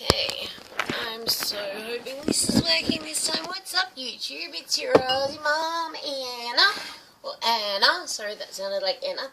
Okay, I'm so hoping this is working this time. What's up, YouTube? It's your Aussie mom, Anna. Or Anna, sorry, that sounded like Anna.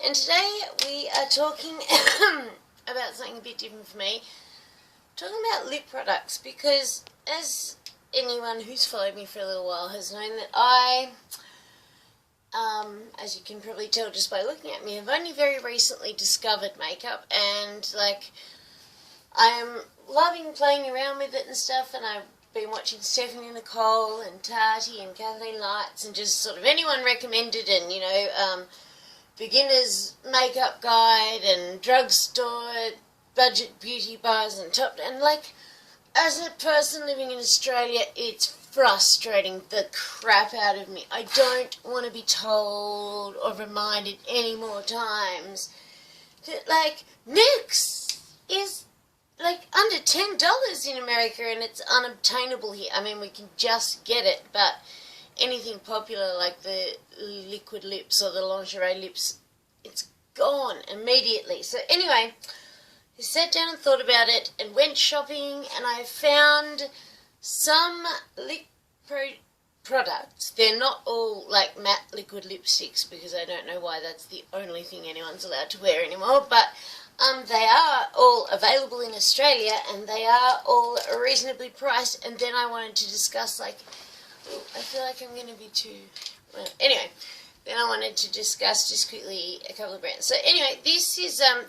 And today we are talking about something a bit different for me. Talking about lip products, because as anyone who's followed me for a little while has known that I, as you can probably tell just by looking at me, have only very recently discovered makeup, and I am loving playing around with it and stuff, and I've been watching Stephanie Nicole and Tati and Kathleen Lights and just sort of anyone recommended, and beginner's makeup guide and drugstore budget beauty bars and as a person living in Australia, it's frustrating the crap out of me. I don't want to be told or reminded any more times that NYX is under $10 in America, and it's unobtainable here. I mean, we can just get it, but anything popular like the liquid lips or the lingerie lips, it's gone immediately. So anyway, I sat down and thought about it and went shopping, and I found some lip products. They're not all like matte liquid lipsticks, because I don't know why that's the only thing anyone's allowed to wear anymore, but they are all available in Australia, and they are all reasonably priced. And then I wanted to discuss, I feel like I'm going to be too, anyway, then I wanted to discuss just quickly a couple of brands. So anyway, this is a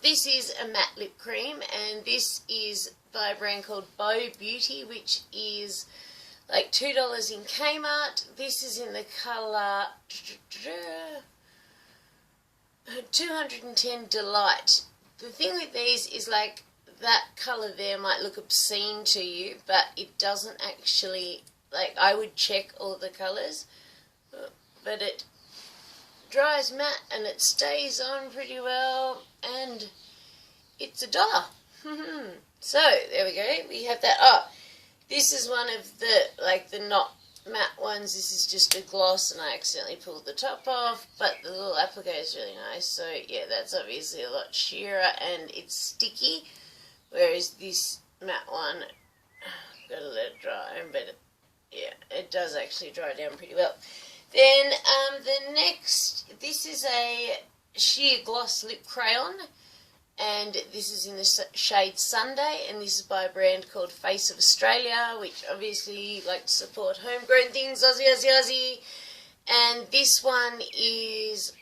matte lip cream, and this is by a brand called Bow Beauty, which is like $2 in Kmart. This is in the colour 210 Delight. The thing with these is that colour there might look obscene to you, but it doesn't actually, I would check all the colours, but it dries matte and it stays on pretty well, and it's $1. So there we go, we have that. Oh, this is one of the not matte ones. This is just a gloss, and I accidentally pulled the top off, but the little applicator is really nice. So yeah, that's obviously a lot sheerer and it's sticky, whereas this matte one, gotta let it dry, but it does actually dry down pretty well. Then the next, this is a sheer gloss lip crayon, and this is in the shade Sunday, and this is by a brand called Face of Australia, which obviously like to support homegrown things, Aussie, Aussie, Aussie. And this one is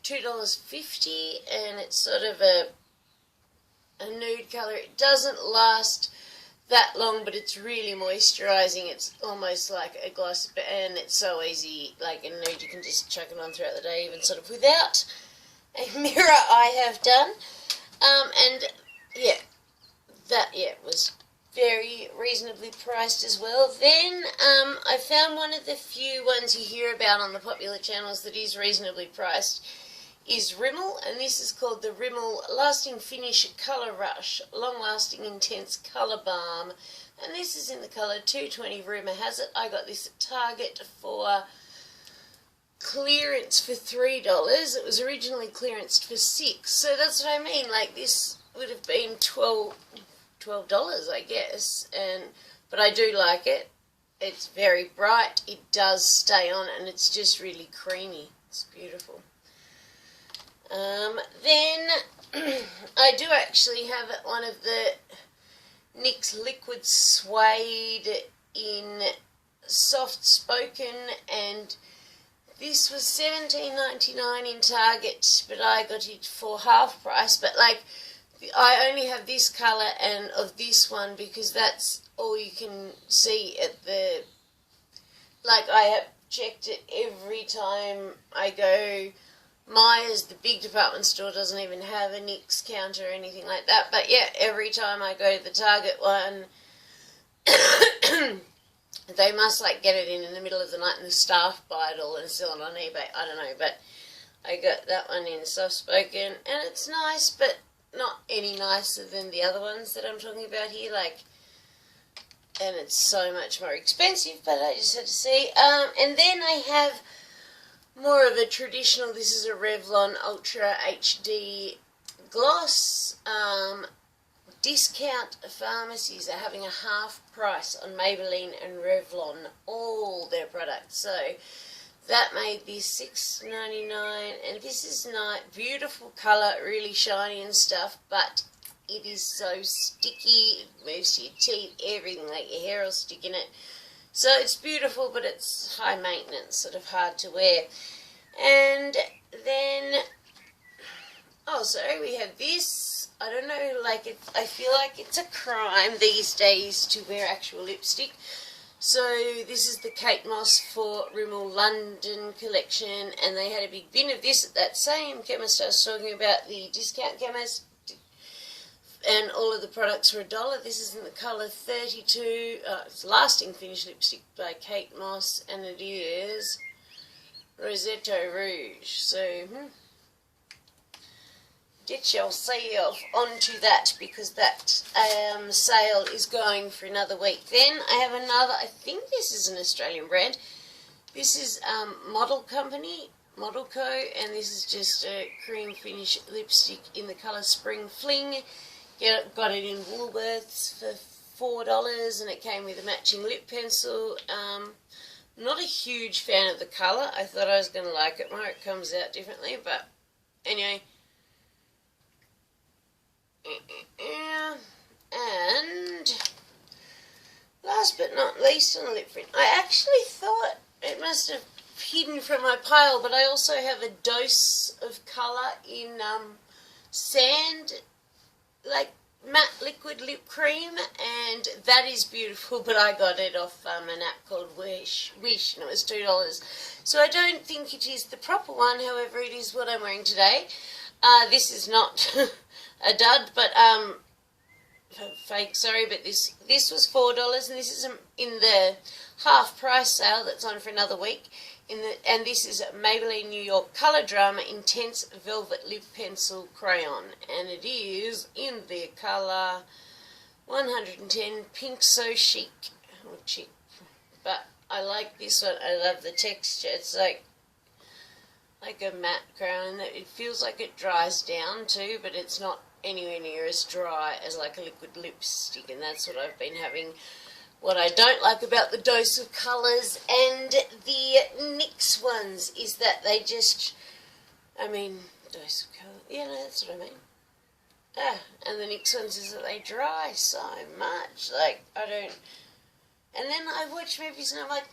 $2.50, and it's sort of a nude colour. It doesn't last that long, but it's really moisturising. It's almost like a gloss, and it's so easy, like a nude, you can just chuck it on throughout the day, even sort of without a mirror, I have done. And that was very reasonably priced as well. Then I found one of the few ones you hear about on the popular channels that is reasonably priced is Rimmel, and this is called the Rimmel Lasting Finish Colour Rush Long Lasting Intense Colour Balm, and this is in the colour 220 Rumour Has It. I got this at Target for clearance for $3. It was originally clearanced for $6, so that's what I mean. This would have been $12, I guess, but I do like it. It's very bright, it does stay on, and it's just really creamy. It's beautiful. Then I do actually have one of the NYX Liquid Suede in Soft Spoken, and this was $17.99 in Target, but I got it for half price. But I only have this colour and of this one, because that's all you can see at the, I have checked it every time I go. Myers, the big department store, doesn't even have a NYX counter or anything like that. But yeah, every time I go to the Target one, they must get it in the middle of the night, and the staff buy it all and sell it on eBay. I don't know, but I got that one in Soft Spoken, and it's nice, but not any nicer than the other ones that I'm talking about here. And it's so much more expensive, but I just had to see. And then I have more of a traditional, this is a Revlon Ultra HD gloss. discount pharmacies are having a half price on Maybelline and Revlon, all their products. So that made this $6.99, and this is nice, beautiful colour, really shiny and stuff, but it is so sticky, it moves to your teeth, everything, like your hair will stick in it. So it's beautiful, but it's high maintenance, sort of hard to wear. And then, oh, sorry, we have this. I don't know, like, I feel like it's a crime these days to wear actual lipstick. So this is the Kate Moss for Rimmel London collection, and they had a big bin of this at that same chemist I was talking about, the discount chemist, and all of the products were $1. This is in the colour 32. It's Lasting Finish Lipstick by Kate Moss, and it is Rossetto Rouge. So, get yourself onto that, because that sale is going for another week. Then I have another, I think this is an Australian brand. This is Model Company, Model Co, and this is just a cream finish lipstick in the colour Spring Fling. Got it in Woolworths for $4, and it came with a matching lip pencil. Not a huge fan of the colour. I thought I was going to like it more. It comes out differently, but anyway. And last but not least on the lip print, I actually thought it must have hidden from my pile, but I also have a dose of colour in sand, like matte liquid lip cream, and that is beautiful, but I got it off an app called Wish, and it was $2. So I don't think it is the proper one, however it is what I'm wearing today. This is not a dud, but fake, sorry, but this was $4, and this is in the half price sale that's on for another week. And this is Maybelline New York Color Drama Intense Velvet Lip Pencil Crayon, and it is in the color 110 Pink So Chic, or chic. But I like this one. I love the texture. It's like a matte crayon. It feels like it dries down too, but it's not anywhere near as dry as like a liquid lipstick, and that's what I've been having. What I don't like about the Dose of Colours and the NYX ones is that they just, Dose of Colour, yeah, no, that's what I mean. And the NYX ones is that they dry so much, like, I don't, and then I watch movies and I'm like,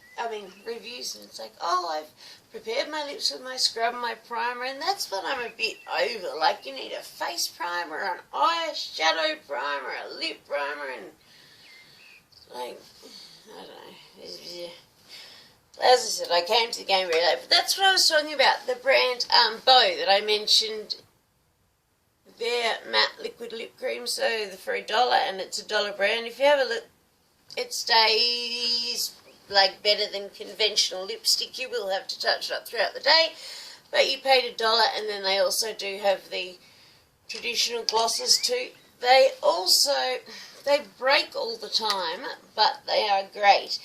reviews, and it's like, oh, I've prepared my lips with my scrub and my primer, and that's what I'm a bit over. Like, you need a face primer, an eyeshadow primer, a lip primer, and like, I don't know. As I said, I came to the game very late, but that's what I was talking about. The brand Bow that I mentioned, their matte liquid lip cream, so for $1, and it's $1 brand. If you have a look, it stays like better than conventional lipstick. You will have to touch it up throughout the day, but you paid $1, and then they also do have the traditional glosses too. They break all the time, but they are great.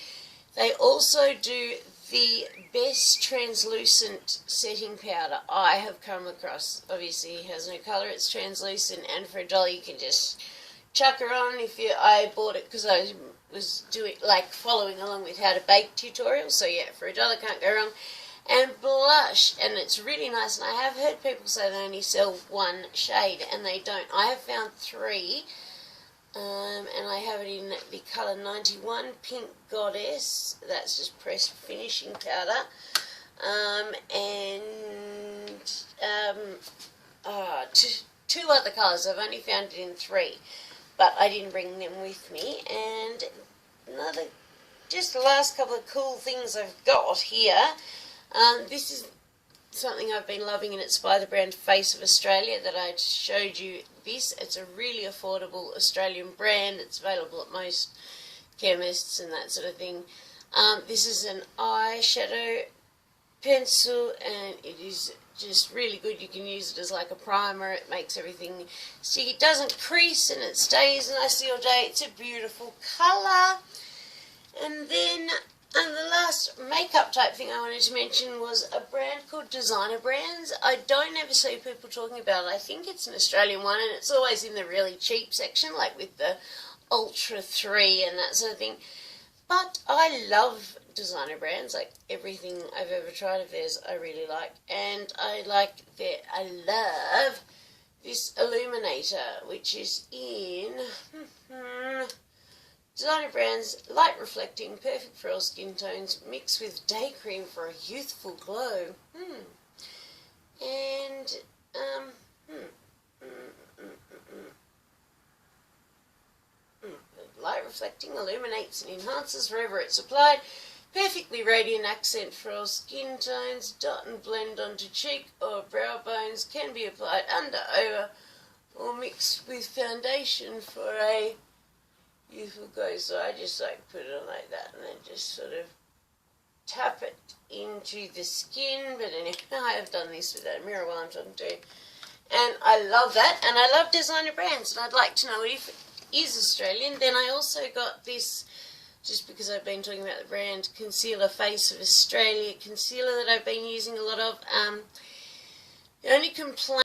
They also do the best translucent setting powder I have come across. Obviously it has no colour, it's translucent, and for $1 you can just chuck her on. I bought it because I was following along with how to bake tutorials, so yeah, for $1 can't go wrong. And blush, and it's really nice, and I have heard people say they only sell one shade, and they don't. I have found 3. And I have it in the colour 91, Pink Goddess. That's just pressed finishing powder. Two other colours. I've only found it in 3, but I didn't bring them with me. And just the last couple of cool things I've got here. This is something I've been loving, and it's by the brand Face of Australia that I showed you this. It's a really affordable Australian brand. It's available at most chemists and that sort of thing. This is an eyeshadow pencil, and it is just really good. You can use it as like a primer. It makes everything sticky. It doesn't crease, and it stays nicely all day. It's a beautiful colour. And then And the last makeup type thing I wanted to mention was a brand called Designer Brands. I don't ever see people talking about it. I think it's an Australian one, and it's always in the really cheap section, like with the Ultra 3 and that sort of thing. But I love Designer Brands. Like, everything I've ever tried of theirs I really like. And I love this illuminator, which is in Designer Brands Light Reflecting, perfect for all skin tones, mixed with day cream for a youthful glow. And light reflecting illuminates and enhances wherever it's applied. Perfectly radiant accent for all skin tones. Dot and blend onto cheek or brow bones. Can be applied under, over, or mixed with foundation for a youthful glow. So I just put it on like that and then just sort of tap it into the skin. But anyway, I have done this without a mirror while I'm talking to you. And I love that, and I love Designer Brands, and I'd like to know if it is Australian. Then I also got this, just because I've been talking about the brand, Concealer Face of Australia concealer that I've been using a lot of. The only complaint